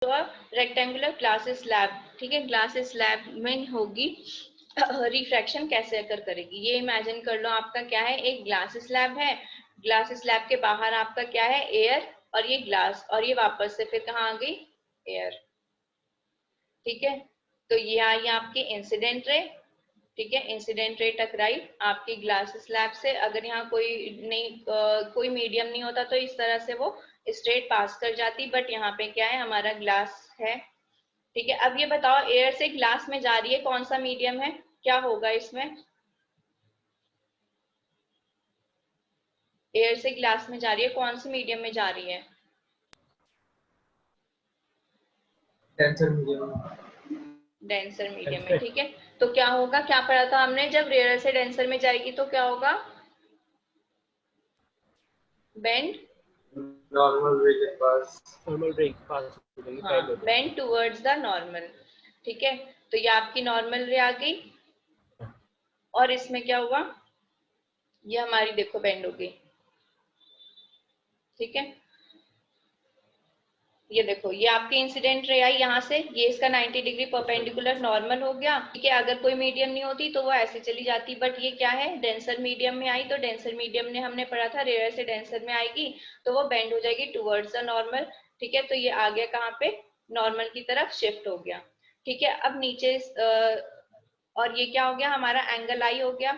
Rectangular glass slab, ठीक है, glass slab में होगी रिफ्रैक्शन कैसे अकर करेगी। ये इमेजिन कर लो आपका क्या है, एक ग्लास स्लैब है, ग्लास स्लैब के बाहर आपका क्या है, एयर, और ये ग्लास, और ये वापस से फिर कहाँ आ गई, एयर, ठीक है। तो ये आई आपकी इंसिडेंट रे, ठीक है, इंसिडेंट रे टकराई आपकी ग्लास स्लैब से। अगर यहाँ कोई नहीं कोई मीडियम नहीं होता तो इस तरह से वो स्ट्रेट पास कर जाती, बट यहाँ पे क्या है, हमारा ग्लास है, ठीक है। अब ये बताओ, एयर से ग्लास में जा रही है, कौन सा मीडियम है, क्या होगा इसमें, एयर से ग्लास में जा रही है, कौन से मीडियम में जा रही है, डेंसर मीडियम, डेंसर मीडियम में, ठीक है। तो क्या होगा, क्या पढ़ा था हमने, जब रेयर से डेंसर में जाएगी तो क्या होगा, बेंड, नॉर्मल रे के पास, हाँ, बेंड टूवर्ड्स द नॉर्मल, ठीक है। तो ये आपकी नॉर्मल रे आ गई, और इसमें क्या हुआ, ये हमारी देखो बेंड हो गई, ठीक है। ये देखो, ये आपकी इंसिडेंट रे आई यहाँ से, ये इसका 90 डिग्री परपेंडिकुलर नॉर्मल हो गया, ठीक है। अगर कोई मीडियम नहीं होती तो वो ऐसे चली जाती, बट ये क्या है, डेंसर मीडियम में आई, तो डेंसर मीडियम ने हमने पढ़ा था रेयर से डेंसर में आएगी तो वो बेंड हो जाएगी टूवर्ड्स द नॉर्मल, ठीक है। तो ये आ गया कहाँ पे, नॉर्मल की तरफ शिफ्ट हो गया, ठीक है। अब नीचे और ये क्या हो गया, हमारा एंगल आई हो गया,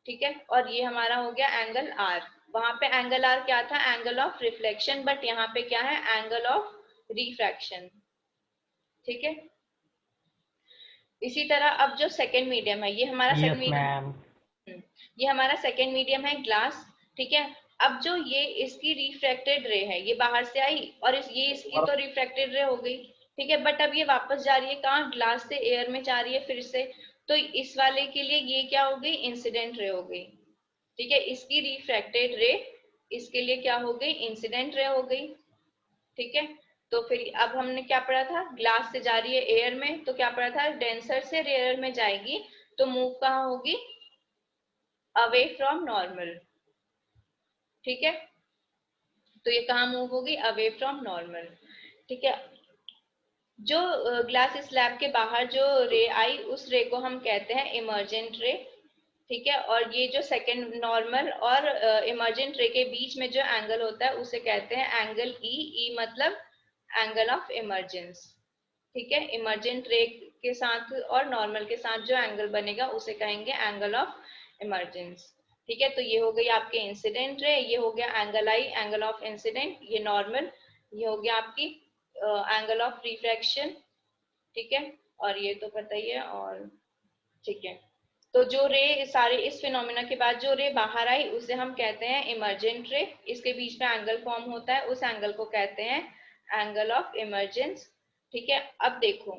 ठीक है, और ये हमारा हो गया एंगल आर। वहां पे एंगल आर क्या था, एंगल ऑफ रिफ्लेक्शन, बट यहाँ पे क्या है, एंगल ऑफ रिफ्रैक्शन, ठीक है। इसी तरह अब जो सेकेंड मीडियम है, ये हमारा सेकेंड मीडियम, ये हमारा सेकेंड मीडियम है ग्लास, ठीक है। अब जो ये इसकी रिफ्रैक्टेड रे है, ये बाहर से आई, और ये इसकी तो रिफ्रैक्टेड रे हो गई, ठीक है, बट अब ये वापस जा रही है कहाँ, ग्लास से एयर में जा रही है फिर से, तो इस वाले के लिए ये क्या हो गई, इंसिडेंट रे हो गई, ठीक है। इसकी रिफ्रैक्टेड रे इसके लिए क्या हो गई, इंसिडेंट रे हो गई, ठीक है। तो फिर अब हमने क्या पढ़ा था, ग्लास से जा रही है एयर में, तो क्या पढ़ा था, डेंसर से रेयर में जाएगी तो मूव कहाँ होगी, अवे फ्रॉम नॉर्मल, ठीक है। तो ये कहाँ मूव होगी, अवे फ्रॉम नॉर्मल, ठीक है। जो ग्लास स्लैब के बाहर जो रे आई, उस रे को हम कहते हैं इमर्जेंट रे, ठीक है। और ये जो सेकेंड नॉर्मल और इमर्जेंट रे के बीच में जो एंगल होता है उसे कहते हैं एंगल ई, ई मतलब एंगल ऑफ इमर्जेंस, ठीक है। इमर्जेंट रे के साथ और नॉर्मल के साथ जो एंगल बनेगा उसे कहेंगे एंगल ऑफ इमर्जेंस, ठीक है। तो ये हो गई आपके इंसिडेंट रे, ये हो गया angle I, angle of incident, ये नॉर्मल, ये हो गया आपकी एंगल ऑफ रिफ्रैक्शन, ठीक है। और ये तो पता ही है, और ठीक है। तो जो रे सारे इस फिनोमिना के बाद जो रे बाहर आई उसे हम कहते हैं इमर्जेंट रे, इसके बीच में एंगल फॉर्म होता है, उस एंगल को कहते हैं एंगल ऑफ इमर्जेंस, ठीक है। अब देखो,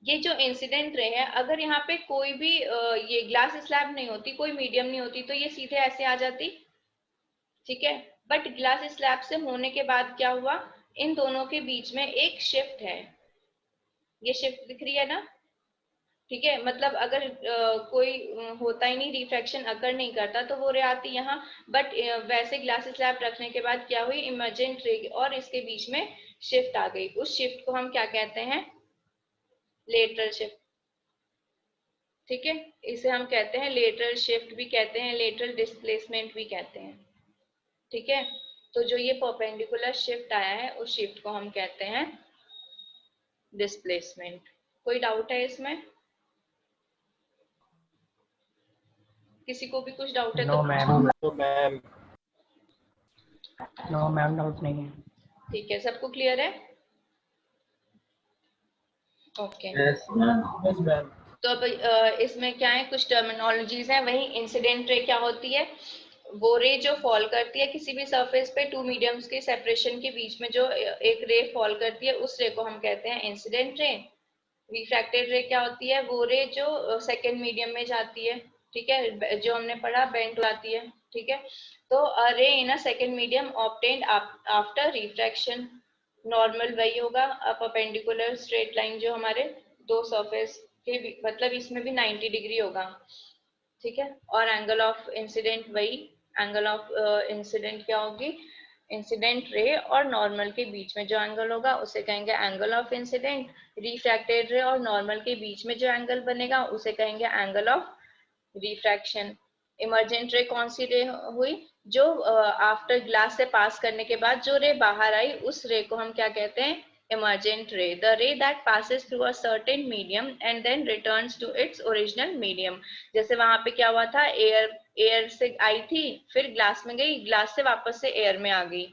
ये जो इंसिडेंट रे है, अगर यहाँ पे कोई भी ये ग्लास स्लैब नहीं होती, कोई मीडियम नहीं होती, तो ये सीधे ऐसे आ जाती, ठीक है। बट ग्लास स्लैब से होने के बाद क्या हुआ, इन दोनों के बीच में एक शिफ्ट है, ये शिफ्ट दिख रही है ना, ठीक है। मतलब अगर कोई होता ही नहीं, रिफ्रैक्शन अकर नहीं करता, तो वो रे आती यहाँ, बट वैसे ग्लास स्लैब रखने के बाद क्या हुई, इमर्जेंट रे और इसके बीच में शिफ्ट आ गई, उस शिफ्ट को हम क्या कहते हैं, लेटरल शिफ्ट, ठीक है। इसे हम कहते हैं लेटरल शिफ्ट भी कहते हैं, लेटरल डिस्प्लेसमेंट भी कहते हैं, ठीक है। तो जो ये परपेंडिकुलर शिफ्ट आया है उस शिफ्ट को हम कहते हैं डिस्प्लेसमेंट। कोई डाउट है इसमें, किसी को भी कुछ डाउट है तो तो मैम नो मैम, डाउट नहीं है। ठीक है, सबको क्लियर है, ओके। यस मैम, तो अब इसमें क्या है, कुछ टर्मिनोलॉजीज हैं, वही इंसिडेंट रे क्या होती है, वो रे जो फॉल करती है किसी भी सरफेस पे टू मीडियम्स के सेपरेशन के बीच में, जो एक रे फॉल करती है उस रे को हम कहते हैं इंसिडेंट रे। रिफ्रैक्टेड रे क्या होती है, वो रे जो सेकेंड मीडियम में जाती है, ठीक है, जो हमने पढ़ा बेंड हो जाती है, ठीक है। तो ray in a second medium obtained after refraction, normal वही होगा, परपेंडिकुलर स्ट्रेट लाइन जो हमारे दो सरफेस के मतलब इसमें भी 90 डिग्री होगा, ठीक है। और एंगल ऑफ इंसिडेंट वही, एंगल ऑफ इंसिडेंट क्या होगी, इंसिडेंट रे और नॉर्मल के बीच में जो एंगल होगा उसे कहेंगे एंगल ऑफ इंसिडेंट। रिफ्रैक्टेड रे और नॉर्मल के बीच में जो एंगल बनेगा उसे कहेंगे एंगल ऑफ रिफ्रैक्शन। इमर्जेंट रे कौन सी रे हुई? जो आफ्टर ग्लास से पास करने के बाद जो रे बाहर आई उस रे को हम क्या कहते हैं? emergent ray, the ray that passes through a certain medium and then returns to its original medium। जैसे वहां पे क्या हुआ था, एयर से आई थी, फिर ग्लास में गई, ग्लास से वापस से एयर में आ गई,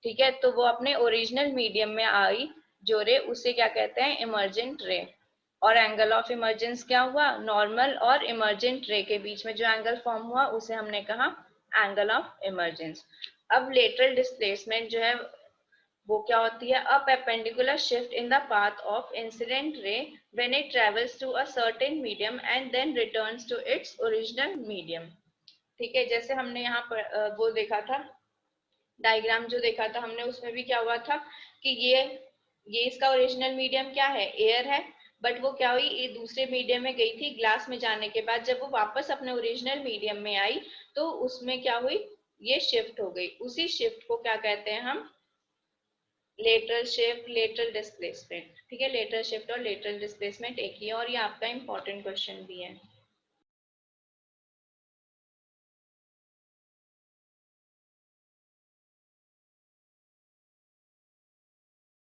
ठीक है, तो वो अपने ओरिजिनल मीडियम में आई जो रे, उसे क्या कहते हैं? इमर्जेंट रे। और एंगल ऑफ इमर्जेंस क्या हुआ? नॉर्मल और इमर्जेंट रे के बीच में जो एंगल फॉर्म हुआ उसे हमने कहा एंगल ऑफ इमर्जेंस। अब लेटरल डिस्प्लेसमेंट जो है वो क्या होती है? A perpendicular shift in the path of incident ray when it travels through a certain medium and then returns to its original medium. ठीक है, जैसे हमने यहाँ पर वो देखा था, डायग्राम जो देखा था हमने, उसमें भी क्या हुआ था कि ये इसका ओरिजिनल मीडियम क्या है? एयर है, बट वो क्या हुई, ये दूसरे मीडियम में गई थी, ग्लास में जाने के बाद जब वो वापस अपने ओरिजिनल मीडियम में आई तो उसमें क्या हुई? ये शिफ्ट हो गई। उसी शिफ्ट को क्या कहते हैं हम? Lateral shift, lateral displacement. ठीक है, लेटरल शिफ्ट और लेटरल डिस्प्लेसमेंट एक ही है और ये आपका इंपॉर्टेंट क्वेश्चन भी है।